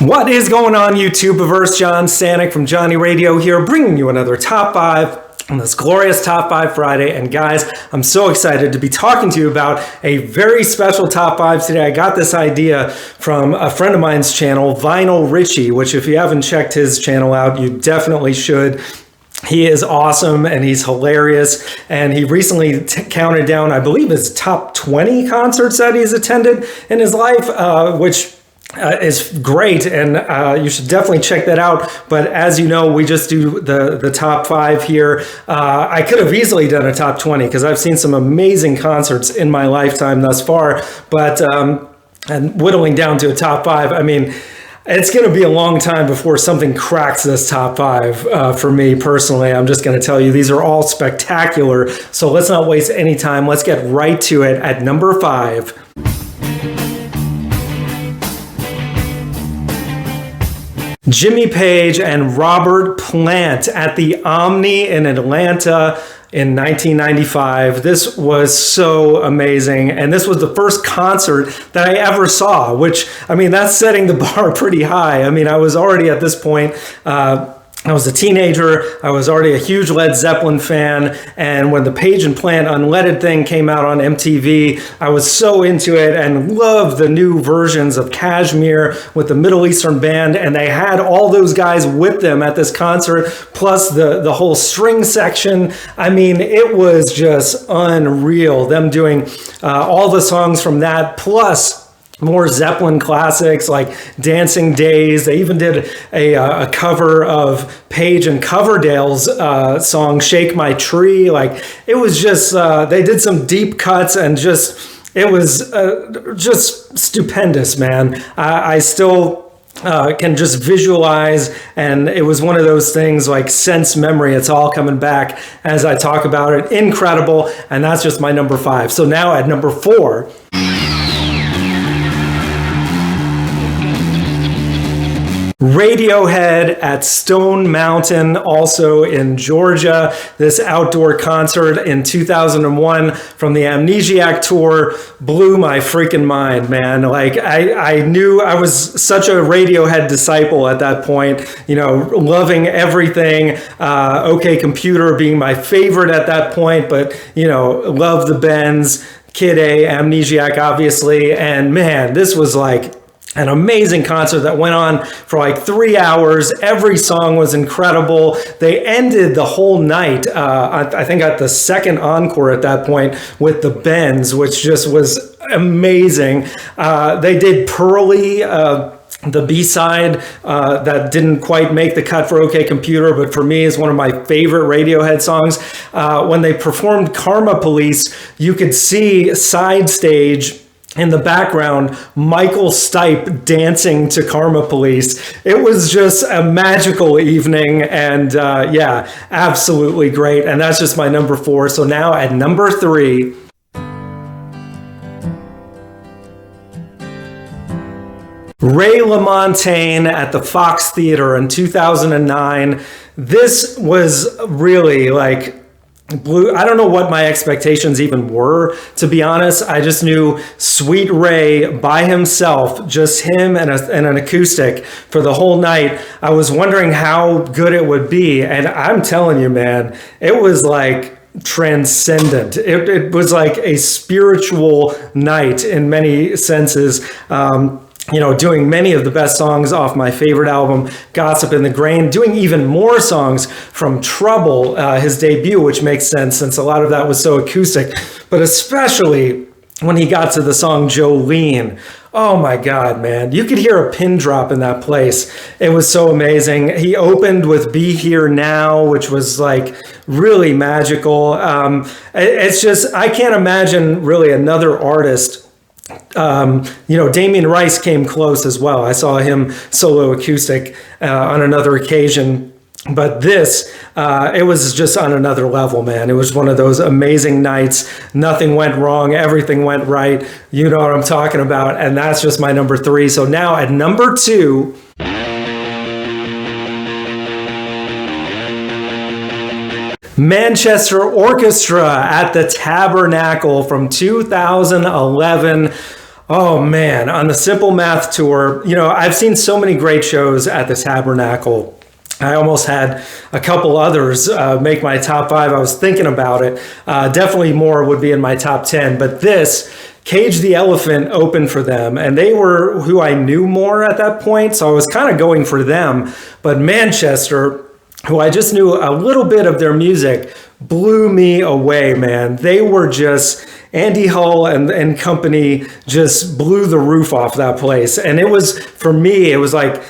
What is going on, YouTubeverse? John Stanek from Johnny Radio here, bringing you another Top 5 on this glorious Top 5 Friday. And guys, I'm so excited to be talking to you about a very special Top 5 today. I got this idea from a friend of mine's channel, Vinyl Richie, which if you haven't checked his channel out, you definitely should. He is awesome and he's hilarious, and he recently counted down, I believe, his top 20 concerts that he's attended in his life, which is great, and you should definitely check that out. But as you know, we just do the top 5 here. I could have easily done a top 20 because I've seen some amazing concerts in my lifetime thus far, but and whittling down to a top 5, I mean, it's going to be a long time before something cracks this top 5 for me personally. I'm just going to tell you, these are all spectacular. So let's not waste any time. Let's get right to it at number 5. Jimmy Page and Robert Plant at the Omni in Atlanta in 1995. This was so amazing, and this was the first concert that I ever saw, which, I mean, that's setting the bar pretty high. I mean, I was already at this point, I was a teenager. I was already a huge Led Zeppelin fan, and when the Page and Plant Unleaded thing came out on MTV, I was so into it and loved the new versions of Kashmir with the Middle Eastern band, and they had all those guys with them at this concert, plus the whole string section. I mean, it was just unreal, them doing all the songs from that, plus more Zeppelin classics like Dancing Days. They even did a cover of Page and Coverdale's song Shake My Tree. Like, it was just, they did some deep cuts, and just, it was just stupendous, man. I still can just visualize, and it was one of those things like sense memory. It's all coming back as I talk about it. Incredible, and that's just my number 5. So now at number 4, Radiohead at Stone Mountain, also in Georgia. This outdoor concert in 2001 from the Amnesiac tour blew my freaking mind, man. Like, I knew I was such a Radiohead disciple at that point, you know, loving everything. OK Computer being my favorite at that point, but, you know, love the Bends, Kid A, Amnesiac, obviously. And man, this was like an amazing concert that went on for like 3 hours. Every song was incredible. They ended the whole night, I think at the second encore at that point, with the Bends, which just was amazing. They did Pearly, the B-side that didn't quite make the cut for OK Computer, but for me is one of my favorite Radiohead songs. When they performed Karma Police, you could see side stage in the background Michael Stipe dancing to Karma Police. It was just a magical evening, and yeah, absolutely great. And that's just my number 4. So now at number 3, Ray LaMontagne at the Fox Theater in 2009. This was really like blue. I don't know what my expectations even were, to be honest. I just knew Sweet Ray by himself, just him and an acoustic for the whole night. I was wondering how good it would be, and I'm telling you, man, it was like transcendent. It was like a spiritual night in many senses. You know, doing many of the best songs off my favorite album, Gossip in the Grain, doing even more songs from Trouble, his debut, which makes sense since a lot of that was so acoustic, but especially when he got to the song Jolene. Oh my God, man. You could hear a pin drop in that place. It was so amazing. He opened with Be Here Now, which was like really magical. It's just, I can't imagine really another artist. You know, Damien Rice came close as well. I saw him solo acoustic on another occasion. But this, it was just on another level, man. It was one of those amazing nights. Nothing went wrong. Everything went right. You know what I'm talking about. And that's just my number 3. So now at number 2, Manchester Orchestra at the Tabernacle from 2011. Oh man, on the Simple Math tour, I've seen so many great shows at the Tabernacle. I almost had a couple others make my top 5. I was thinking about it. Definitely more would be in my top 10, but this, Cage the Elephant, opened for them, and they were who I knew more at that point, so I was kind of going for them. But Manchester, who I just knew a little bit of their music, blew me away, man. They were just, Andy Hull and company just blew the roof off that place. And it was, for me, it was like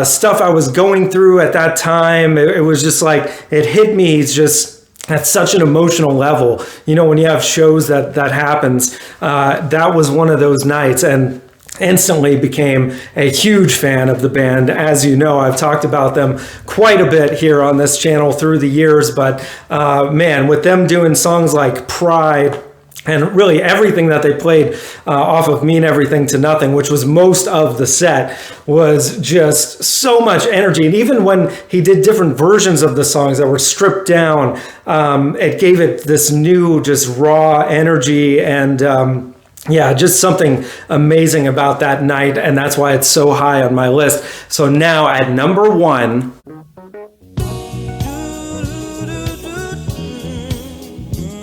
stuff I was going through at that time. It was just like, it hit me just at such an emotional level. When you have shows that happens, that was one of those nights. And instantly became a huge fan of the band. As you know, I've talked about them quite a bit here on this channel through the years, but man, with them doing songs like Pride, and really everything that they played off of Mean Everything to Nothing, which was most of the set, was just so much energy. And even when he did different versions of the songs that were stripped down, it gave it this new, just raw energy. And yeah, just something amazing about that night, and that's why it's so high on my list. So now at number 1,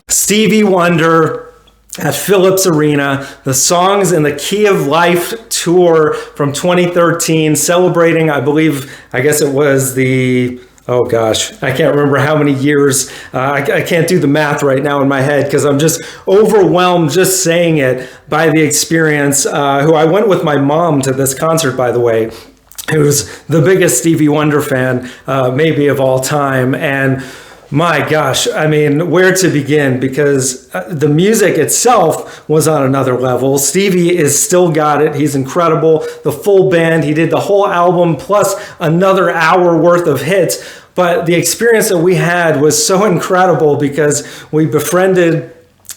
Stevie Wonder at Phillips Arena, the Songs in the Key of Life tour from 2013, celebrating, I guess it was the... Oh gosh, I can't remember how many years. I can't do the math right now in my head because I'm just overwhelmed just saying it by the experience. Who I went with my mom to this concert, by the way, who's the biggest Stevie Wonder fan, maybe of all time. And my gosh, I mean, where to begin? Because the music itself was on another level. Stevie is still got it. He's incredible. The full band, he did the whole album plus another hour worth of hits. But the experience that we had was so incredible because we befriended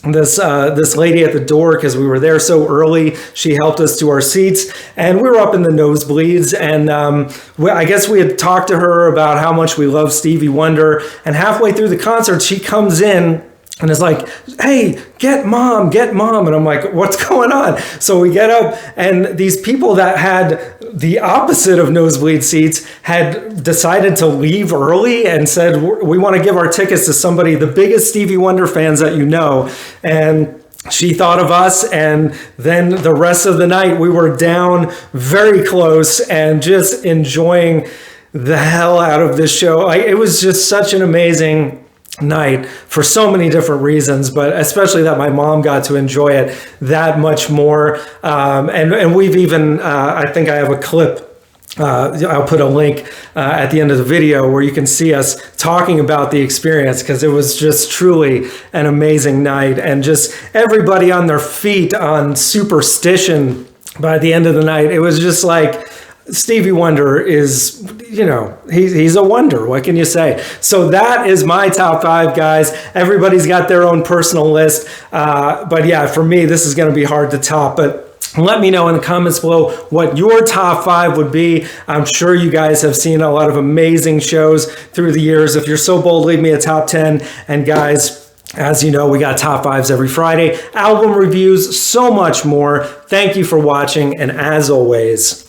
this lady at the door because we were there so early. She helped us to our seats, and we were up in the nosebleeds. And I guess we had talked to her about how much we love Stevie Wonder. And halfway through the concert, she comes in and is like, "Hey, get mom. And I'm like, what's going on? So we get up, and these people that had the opposite of nosebleed seats had decided to leave early and said, we want to give our tickets to somebody, the biggest Stevie Wonder fans that you know. And she thought of us, and then the rest of the night we were down very close and just enjoying the hell out of this show. It was just such an amazing night for so many different reasons, but especially that my mom got to enjoy it that much more. And we've even, I think I have a clip, I'll put a link at the end of the video where you can see us talking about the experience, because it was just truly an amazing night, and just everybody on their feet on Superstition by the end of the night. It was just like, Stevie Wonder is, he's a wonder. What can you say? So that is my top 5, guys. Everybody's got their own personal list. But yeah, for me, this is going to be hard to top. But let me know in the comments below what your top 5 would be. I'm sure you guys have seen a lot of amazing shows through the years. If you're so bold, leave me a top 10. And guys, as you know, we got top 5s every Friday, album reviews, so much more. Thank you for watching. And as always,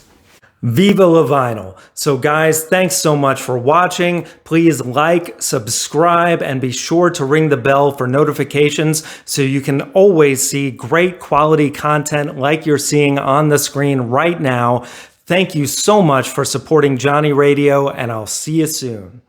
Viva La Vinyl. So guys, thanks so much for watching. Please like, subscribe, and be sure to ring the bell for notifications so you can always see great quality content like you're seeing on the screen right now. Thank you so much for supporting Johnny Radio, and I'll see you soon.